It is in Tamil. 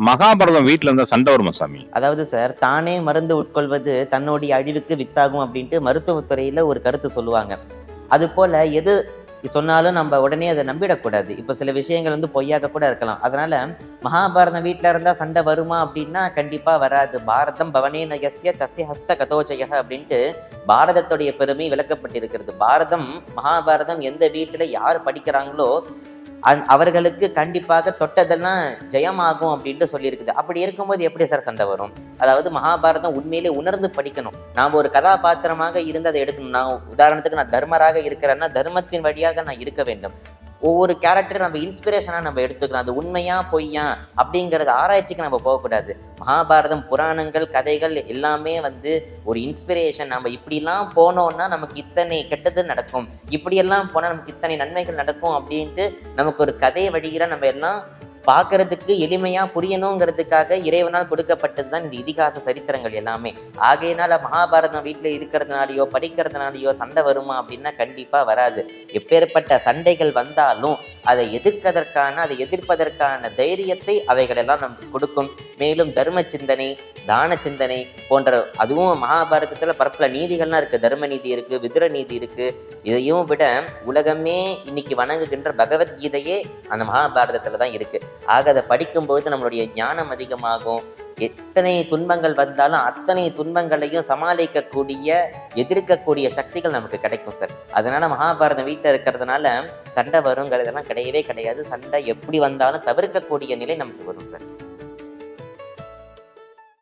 மகாபாரதம் வீட்டுல இருந்தா சண்டை வருமா சாமி? அதாவது சார், தானே மருந்து உட்கொள்வது தன்னுடைய அழிவுக்கு வித்தாகும் அப்படின்ட்டு மருத்துவத்துறையில ஒரு கருத்து சொல்லுவாங்க. அது போல எது சொன்னாலும் நம்ம உடனே அதை நம்பிடக்கூடாது. இப்ப சில விஷயங்கள் வந்து பொய்யாக கூட இருக்கலாம். அதனால மகாபாரதம் வீட்டுல இருந்தா சண்டை வருமா அப்படின்னா கண்டிப்பா வராது. பாரதம் பவனே நயஸ்ய தஸ்ய ஹஸ்த கதோஜய அப்படின்ட்டு பாரதத்துடைய பெருமை விளக்கப்பட்டிருக்கிறது. பாரதம் மகாபாரதம் எந்த வீட்டுல யார் படிக்கிறாங்களோ அவர்களுக்கு கண்டிப்பாக தொட்டதெல்லாம் ஜெயமாகும் அப்படின்ட்டு சொல்லியிருக்குது. அப்படி இருக்கும்போது எப்படி சார் சண்டை வரும்? அதாவது மகாபாரதம் உண்மையிலே உணர்ந்து படிக்கணும். நாம் ஒரு கதாபாத்திரமாக இருந்து அதை எடுக்கணும். நான் உதாரணத்துக்கு நான் தர்மராக இருக்கிறேன்னா தர்மத்தின் வழியாக நான் இருக்க வேண்டும். ஒவ்வொரு கேரக்டர் நம்ம இன்ஸ்பிரேஷனா நம்ம எடுத்துக்கலாம். அது உண்மையா பொய்யா அப்படிங்கறது ஆராய்ச்சிக்கு நம்ம போகக்கூடாது. மகாபாரதம் புராணங்கள் கதைகள் எல்லாமே வந்து ஒரு இன்ஸ்பிரேஷன். நம்ம இப்படிலாம் போனோம்னா நமக்கு இத்தனை கெட்டது நடக்கும், இப்படியெல்லாம் போனா நமக்கு இத்தனை நன்மைகள் நடக்கும் அப்படின்ட்டு நமக்கு ஒரு கதையை வழிகிற நம்ம எல்லாம் பார்க்கறதுக்கு எளிமையா புரியணுங்கிறதுக்காக இறைவனால் கொடுக்கப்பட்டதுதான் இந்த இதிகாச சரித்திரங்கள் எல்லாமே. ஆகையினால மகாபாரதம் வீட்டுல இருக்கிறதுனாலயோ படிக்கிறதுனாலயோ சண்டை வருமா அப்படின்னா கண்டிப்பா வராது. எப்பேற்பட்ட சண்டைகள் வந்தாலும் அதை அதை எதிர்ப்பதற்கான தைரியத்தை அவைகள் எல்லாம் நமக்கு கொடுக்கும். மேலும் தர்ம சிந்தனை, தான சிந்தனை போன்ற, அதுவும் மகாபாரதத்துல பரப்பல நீதிகள்லாம் இருக்கு. தர்ம நீதி இருக்கு, விதுர நீதி இருக்கு. இதையும் விட உலகமே இன்னைக்கு வணங்குகின்ற பகவத்கீதையே அந்த மகாபாரதத்துல தான் இருக்கு. ஆக அதை படிக்கும்போது நம்மளுடைய ஞானம் அதிகமாகும். எத்தனை துன்பங்கள் வந்தாலும் அத்தனை துன்பங்களையும் சமாளிக்கக்கூடிய, எதிர்க்கக்கூடிய சக்திகள் நமக்கு கிடைக்கும் சார். அதனால மகாபாரதம் வீட்டில் இருக்கிறதுனால சண்டை வருங்கிறதெல்லாம் கிடையவே கிடையாது. சண்டை எப்படி வந்தாலும் தவிர்க்கக்கூடிய நிலை நமக்கு வரும் சார்.